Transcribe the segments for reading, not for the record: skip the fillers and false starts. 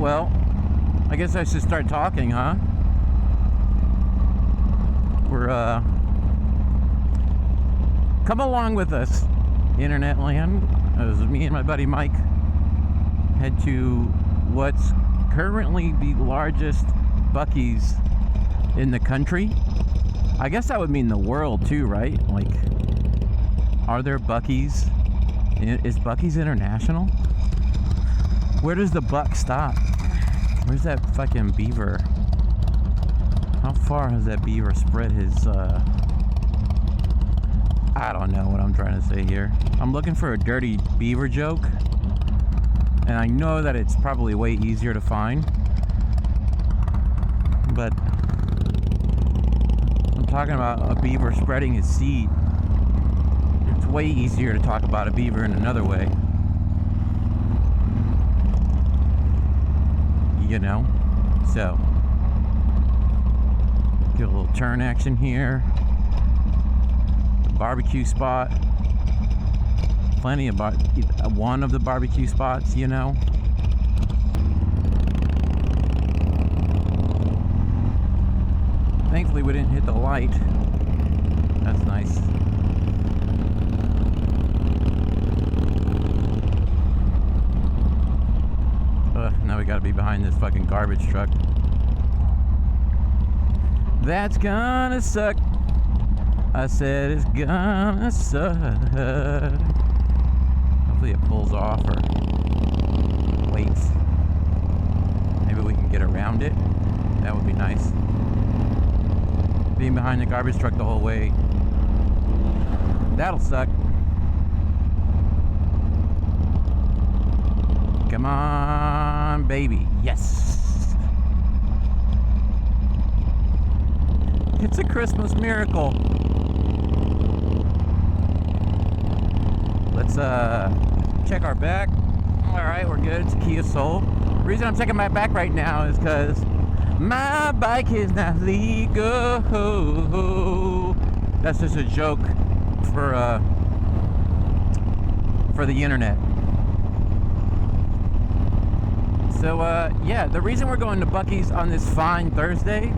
well, I guess I should start talking, huh? We're, come along with us, Internet land. As me and my buddy Mike head to what's currently the largest Bucees in the country. I guess that would mean the world too, right? Like, are there Bucees? Is Bucees international? Where does the buck stop? Where's that fucking beaver? How far has that beaver spread his, I don't know what I'm trying to say here. I'm looking for a dirty beaver joke, and I know that it's probably way easier to find, but I'm talking about a beaver spreading his seed. It's way easier to talk about a beaver in another way. You know? So, get a little turn action here. The barbecue spot. Plenty of one of the barbecue spots, you know. Thankfully we didn't hit the light. That's nice. Now we gotta be behind this fucking garbage truck. That's gonna suck. I said it's gonna suck. Hopefully it pulls off or waits. Maybe we can get around it. That would be nice. Being behind the garbage truck the whole way, that'll suck. Come on, baby. Yes. It's a Christmas miracle. Let's check our back. All right, we're good. It's a Kia Soul. The reason I'm checking my back right now is because my bike is not legal. That's just a joke for the internet. So, yeah, the reason we're going to Bucees on this fine Thursday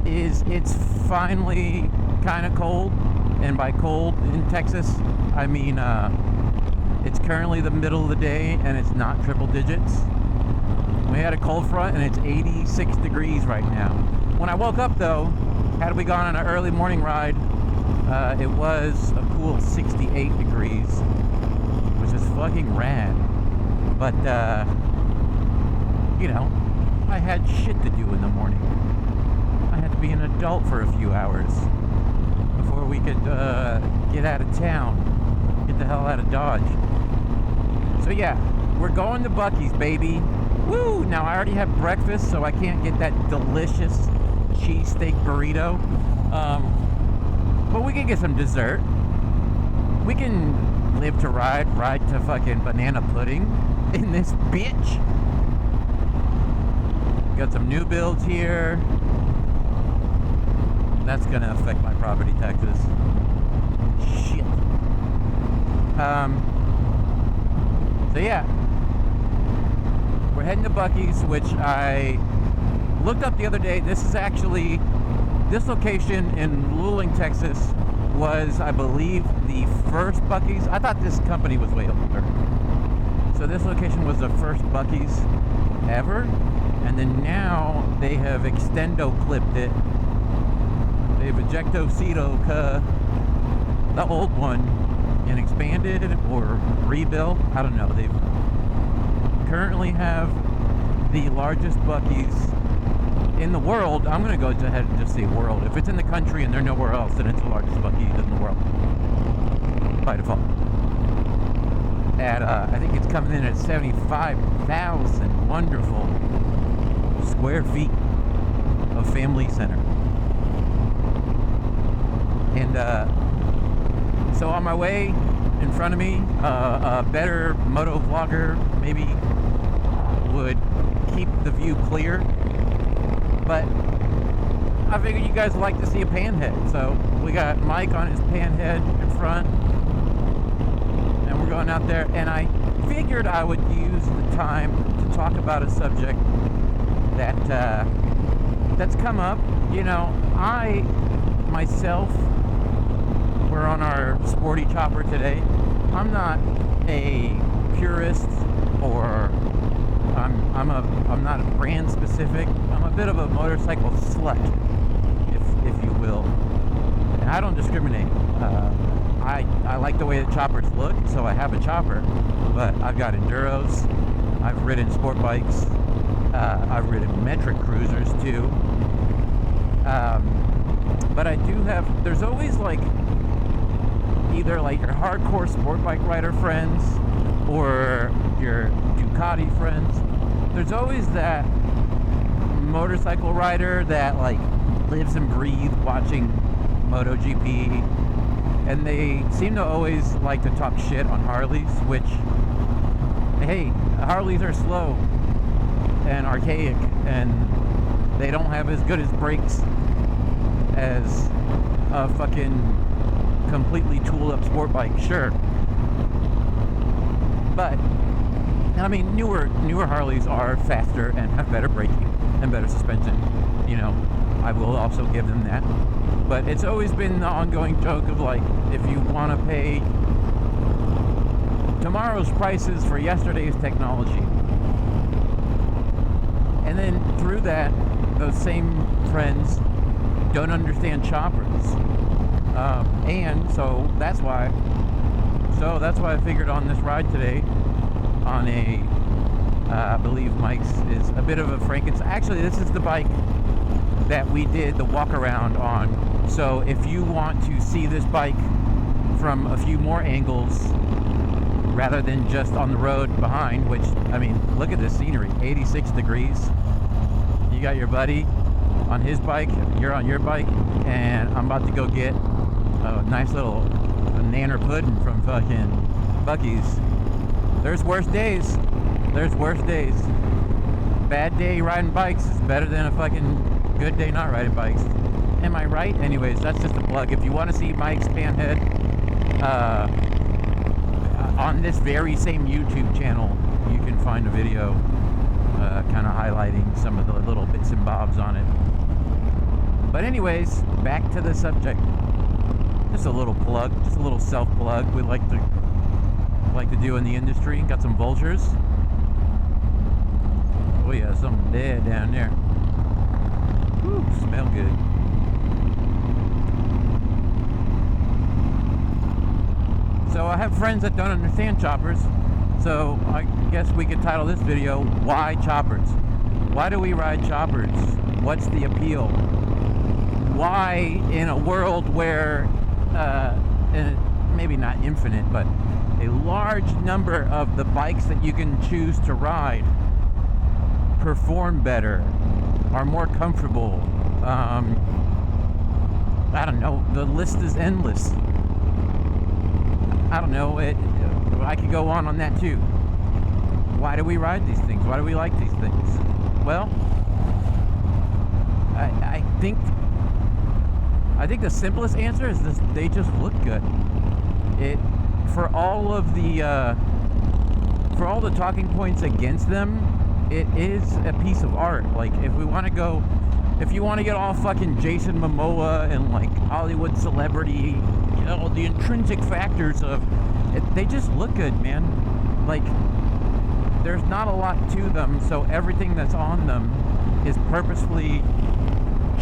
is it's finally kind of cold. And by cold in Texas, I mean it's currently the middle of the day and it's not triple digits. We had a cold front and it's 86 degrees right now. When I woke up, though, had we gone on an early morning ride, it was a cool 68 degrees, which is fucking rad. But, you know, I had shit to do in the morning. I had to be an adult for a few hours before we could get out of town, get the hell out of Dodge. So yeah, we're going to Bucees, baby. Woo! Now I already have breakfast, so I can't get that delicious cheesesteak burrito. But we can get some dessert. We can live to ride to fucking banana pudding in this bitch. Got some new builds here. That's gonna affect my property taxes. Shit. So yeah, we're heading to Bucees, which I looked up the other day. This location in Luling, Texas was, I believe, the first Bucees. I thought this company was way older. So this location was the first Bucees ever. And then now they have extendo-clipped it. They've ejecto-cedo the old one and expanded or rebuilt. I don't know. They currently have the largest Bucees in the world. I'm going to go ahead and just say world. If it's in the country and they're nowhere else, then it's the largest Bucees in the world by default. At I think it's coming in at 75,000 wonderful square feet of family center. And so on my way, in front of me, a better moto vlogger maybe would keep the view clear, but I figured you guys would like to see a panhead. So we got Mike on his panhead in front, and we're going out there, and I figured I would use the time to talk about a subject that's come up. You know, I myself, we're on our sporty chopper today. I'm not a purist, or I'm not brand specific. I'm a bit of a motorcycle slut, if you will. And I don't discriminate. I like the way the choppers look, so I have a chopper. But I've got enduros. I've ridden sport bikes. I've ridden metric cruisers too. But I do have. There's always like either like your hardcore sport bike rider friends or your Ducati friends. There's always that motorcycle rider that like lives and breathes watching MotoGP, and they seem to always like to talk shit on Harleys, which, hey, Harleys are slow and archaic, and they don't have as good as brakes as a fucking completely tooled up sport bike, sure. But I mean, newer Harleys are faster and have better braking and better suspension. You know, I will also give them that. But it's always been the ongoing joke of like, if you want to pay tomorrow's prices for yesterday's technology, and then through that, those same friends don't understand choppers. And so that's why I figured on this ride today on I believe Mike's is a bit of a Frankenstein. Actually, this is the bike that we did the walk around on. So if you want to see this bike from a few more angles rather than just on the road behind, which, I mean, look at this scenery, 86 degrees. You got your buddy on his bike, you're on your bike, and I'm about to go get a nice little nanner pudding from fucking Bucees. There's worse days. Bad day riding bikes is better than a fucking good day not riding bikes. Am I right? Anyways, that's just a plug. If you want to see Mike's Panhead on this very same YouTube channel, you can find a video kind of highlighting some of the little bits and bobs on it. But anyways, back to the subject. Just a little plug, just a little self-plug we like to do in the industry. Got some vultures. Oh yeah, something dead down there. Whew, smell good. So I have friends that don't understand choppers. So I guess we could title this video, Why Choppers? Why do we ride choppers? What's the appeal? Why, in a world where, maybe not infinite, but a large number of the bikes that you can choose to ride perform better, are more comfortable, I don't know, the list is endless. I don't know, I could go on that too. Why do we ride these things? Why do we like these things? Well, I think the simplest answer is this: they just look good. For all the talking points against them, it is a piece of art. Like, if you want to get all fucking Jason Momoa and like Hollywood celebrity, you know, the intrinsic factors of it, they just look good, man. Like, there's not a lot to them, so everything that's on them is purposefully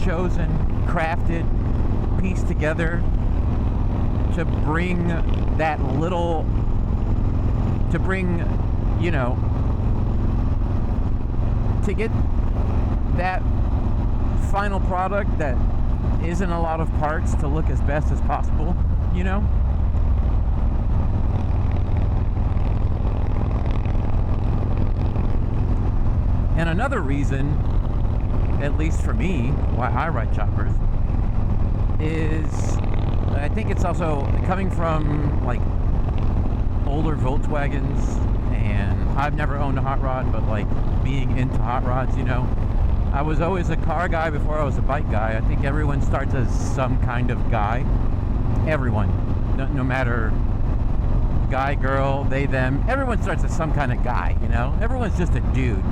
chosen, crafted, pieced together to bring you know, to get that final product that isn't a lot of parts to look as best as possible, you know? And another reason, at least for me, why I ride choppers is, I think it's also coming from like older Volkswagens, and I've never owned a hot rod, but like being into hot rods, you know, I was always a car guy before I was a bike guy. I think everyone starts as some kind of guy. Everyone, no matter guy, girl, they, them, everyone starts as some kind of guy, you know? Everyone's just a dude.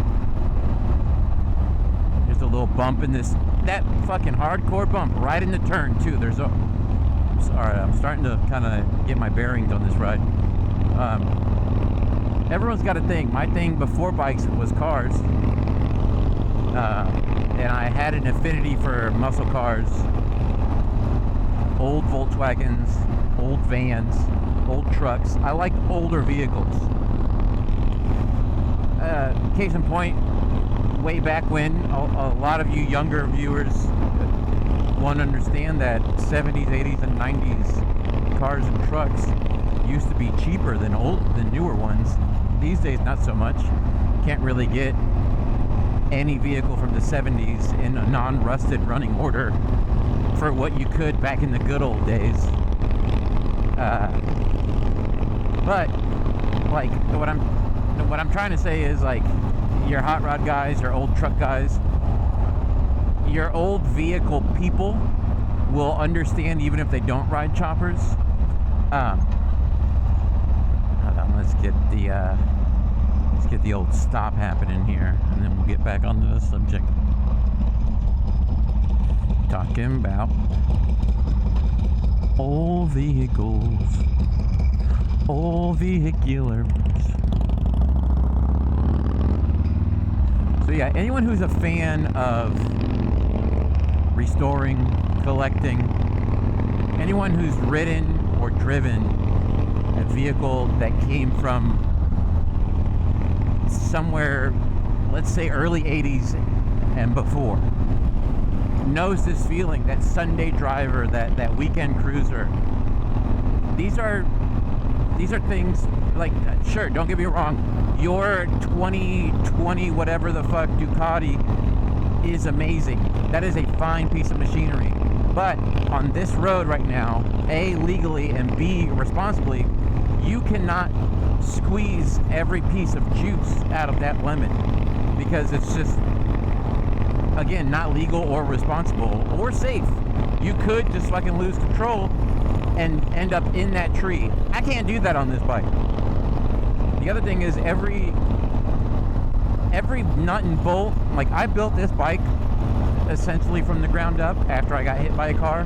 little bump in this, that fucking hardcore bump right in the turn too. There's a, sorry, I'm starting to kind of get my bearings on this ride. Everyone's got a thing. My thing before bikes was cars, and I had an affinity for muscle cars, old Volkswagens, old vans, old trucks. I like older vehicles. Case in point, way back when, a lot of you younger viewers won't understand that 70s, 80s, and 90s cars and trucks used to be cheaper than newer ones. These days, not so much. Can't really get any vehicle from the 70s in a non-rusted running order for what you could back in the good old days. But like what I'm trying to say is, like, your hot rod guys, your old truck guys, your old vehicle people will understand even if they don't ride choppers. Hold on, let's get the old stop happening here, and then we'll get back onto the subject. Talking about old vehicles, old vehiculars. So yeah, anyone who's a fan of restoring, collecting, anyone who's ridden or driven a vehicle that came from somewhere, let's say early 80s and before, knows this feeling, that Sunday driver, that weekend cruiser. These are things, like, sure, don't get me wrong, your 2020 whatever the fuck Ducati is amazing. That is a fine piece of machinery. But on this road right now, A, legally, and B, responsibly, you cannot squeeze every piece of juice out of that lemon, because it's just, again, not legal or responsible or safe. You could just fucking lose control and end up in that tree. I can't do that on this bike. The other thing is, every nut and bolt, like, I built this bike essentially from the ground up after I got hit by a car.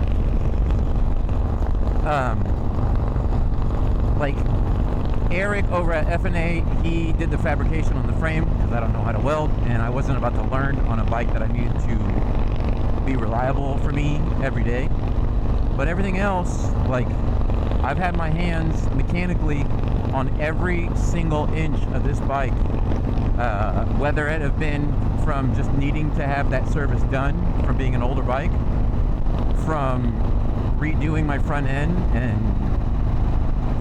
Like, Eric over at F&A, he did the fabrication on the frame, because I don't know how to weld, and I wasn't about to learn on a bike that I needed to be reliable for me every day. But everything else, like, I've had my hands mechanically on every single inch of this bike, whether it have been from just needing to have that service done from being an older bike, from redoing my front end and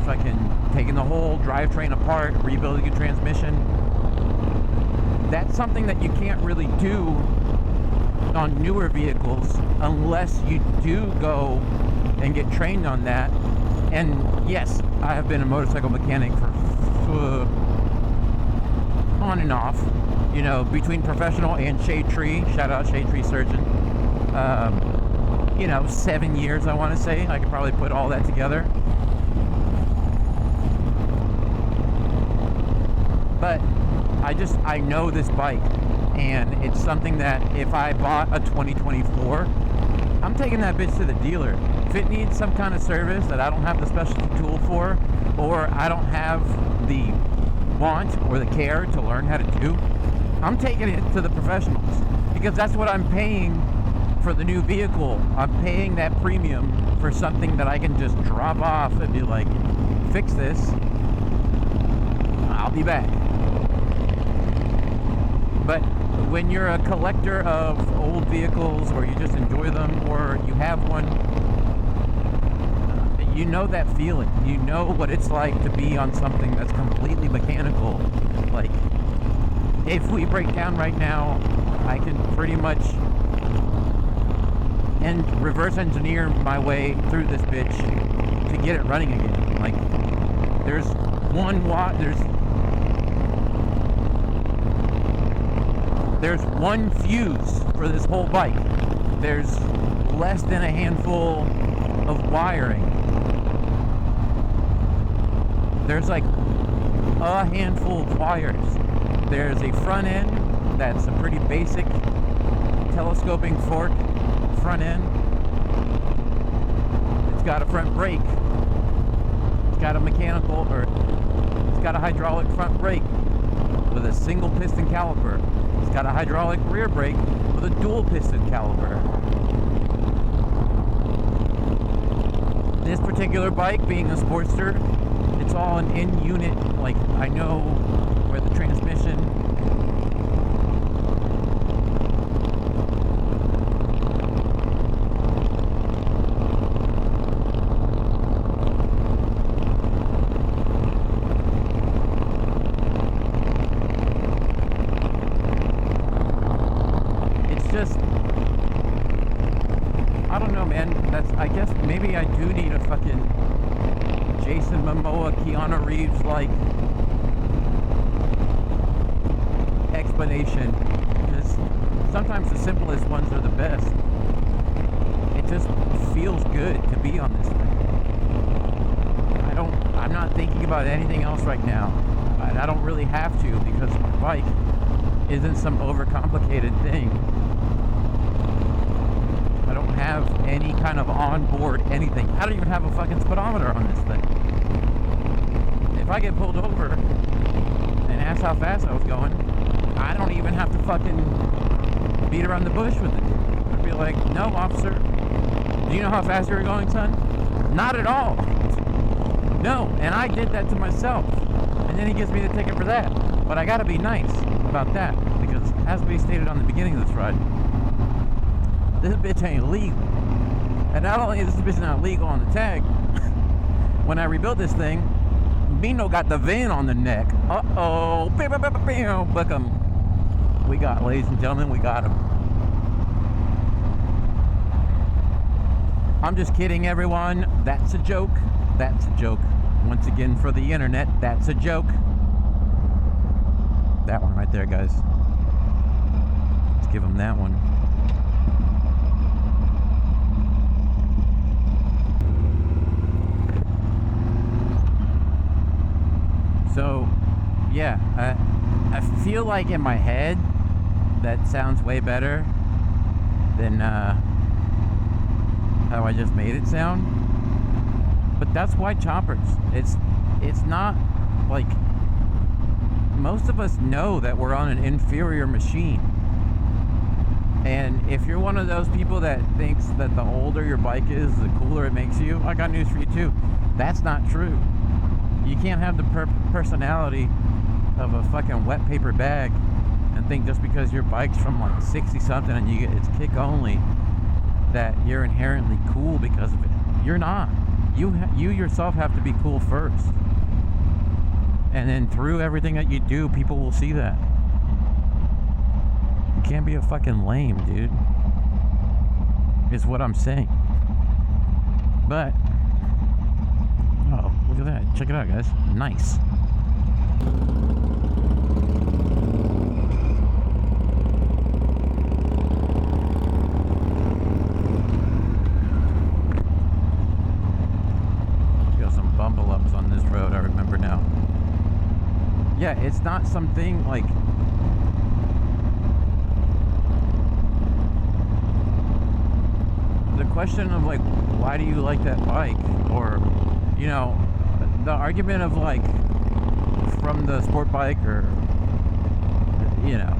fucking taking the whole drivetrain apart, rebuilding a transmission. That's something that you can't really do on newer vehicles unless you do go and get trained on that. And yes, I have been a motorcycle mechanic for on and off, you know, between professional and shade tree, shout out shade tree surgeon, you know, 7 years, I want to say. I could probably put all that together. But I know this bike, and it's something that if I bought a 2024, I'm taking that bitch to the dealer. If it needs some kind of service that I don't have the specialty tool for, or I don't have the want or the care to learn how to do, I'm taking it to the professionals, because that's what I'm paying for the new vehicle. I'm paying that premium for something that I can just drop off and be like, fix this, I'll be back. But when you're a collector of old vehicles, or you just enjoy them, or you have one, you know that feeling. You know what it's like to be on something that's completely mechanical. Like, if we break down right now, I can pretty much reverse engineer my way through this bitch to get it running again. Like, there's one fuse for this whole bike. There's less than a handful of wiring. There's like a handful of wires. There's a front end that's a pretty basic telescoping fork front end. It's got a front brake. It's got a mechanical, or it's got a hydraulic front brake with a single piston caliper. It's got a hydraulic rear brake with a dual piston caliper. This particular bike, being a Sportster, it's all an in-unit, like, I know where the transmission, just, I don't know, man. I guess maybe I do need a fucking Jason Momoa, Keanu Reeves like explanation, because sometimes the simplest ones are the best. It just feels good to be on this thing. I'm not thinking about anything else right now. I don't really have to, because my bike isn't some overcomplicated thing. I don't have any kind of onboard anything. I don't even have a fucking speedometer on this thing. If I get pulled over and asked how fast I was going, I don't even have to fucking beat around the bush with it. I'd be like, no, officer, do you know how fast you were going, son? Not at all. No, and I did that to myself. And then he gives me the ticket for that. But I gotta be nice about that, because as we stated on the beginning of this ride, this bitch ain't legal. And not only is this bitch not legal on the tag, when I rebuilt this thing, Bino got the VIN on the neck. Uh-oh. Book 'em. We got, ladies and gentlemen, we got him. I'm just kidding, everyone. That's a joke. That's a joke. Once again, for the internet, that's a joke. That one right there, guys. Let's give him that one. So, yeah, I feel like in my head that sounds way better than how I just made it sound. But that's why choppers. It's not like, most of us know that we're on an inferior machine. And if you're one of those people that thinks that the older your bike is, the cooler it makes you, I got news for you too. That's not true. You can't have the personality of a fucking wet paper bag and think just because your bike's from like 60 something and it's kick only that you're inherently cool because of it. You're not. You yourself have to be cool first. And then through everything that you do, people will see that. You can't be a fucking lame, dude. Is what I'm saying. But, oh, look at that. Check it out, guys. Nice. Got some bumble ups on this road, I remember now. Yeah, it's not something like, the question of like, why do you like that bike? Or, you know, the argument of like, from the sport bike, or, you know,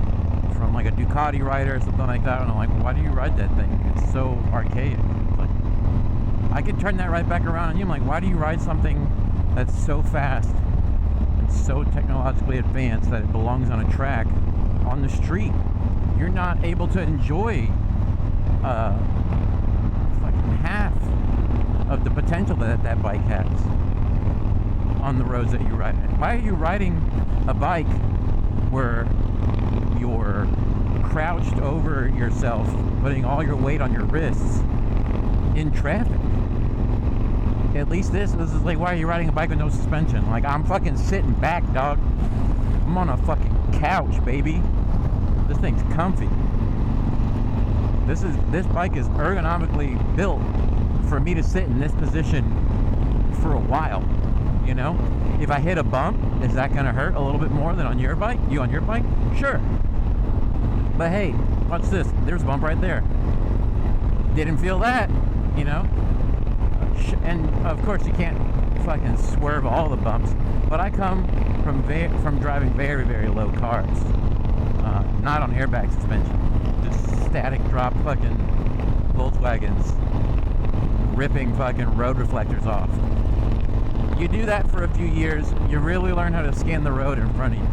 from like a Ducati rider or something like that, and I'm like, why do you ride that thing? It's so archaic. Like, I could turn that right back around on you. I'm like, why do you ride something that's so fast and so technologically advanced that it belongs on a track on the street? You're not able to enjoy fucking half of the potential that bike has on the roads that you ride. Why are you riding a bike where you're crouched over yourself, putting all your weight on your wrists in traffic? At least this is like, why are you riding a bike with no suspension? Like, I'm fucking sitting back, dog. I'm on a fucking couch, baby. This thing's comfy. This bike is ergonomically built for me to sit in this position for a while. You know, if I hit a bump, is that gonna hurt a little bit more than on your bike? You on your bike? Sure. But hey, watch this. There's a bump right there. Didn't feel that, you know. And of course you can't fucking swerve all the bumps, but I come from driving very, very low cars, not on airbag suspension, just static drop fucking Volkswagens ripping fucking road reflectors off. You do that for a few years, you really learn how to scan the road in front of you.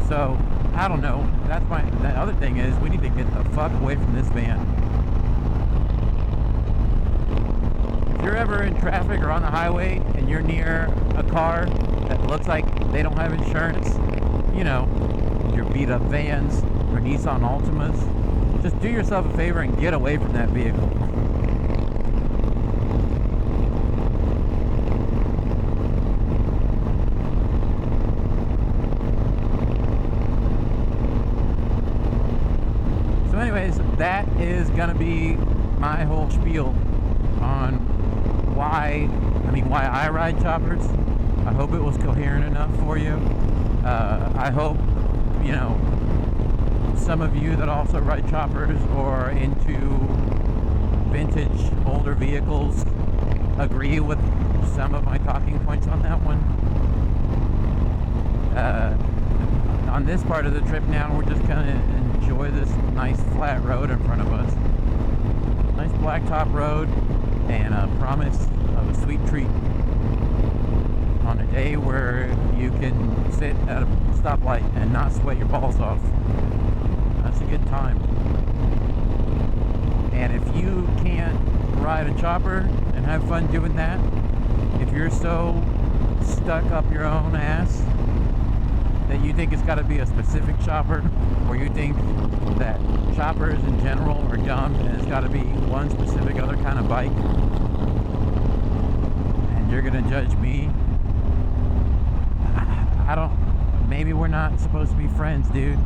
So I don't know. The other thing is we need to get the fuck away from this van. If you're ever in traffic or on the highway and you're near a car that looks like they don't have insurance, you know, your beat up vans or Nissan Altimas, just do yourself a favor and get away from that vehicle. So anyways, that is gonna be my whole spiel on why I ride choppers. I hope it was coherent enough for you. I hope, you know, some of you that also ride choppers or into vintage older vehicles agree with some of my talking points on that one. On this part of the trip now, we're just gonna enjoy this nice flat road in front of us. Nice blacktop road and a promise of a sweet treat on a day where you can sit at a stoplight and not sweat your balls off. That's a good time. And if you can't ride a chopper and have fun doing that, if you're so stuck up your own ass that you think it's got to be a specific chopper, or you think that choppers in general are dumb and it's got to be one specific other kind of bike, and you're gonna judge me, maybe we're not supposed to be friends, dude.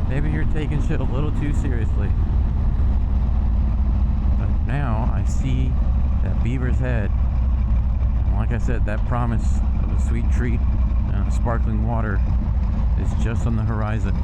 Maybe you're taking shit a little too seriously. But now I see that Beaver's Head. And like I said, that promise of a sweet treat and sparkling water is just on the horizon.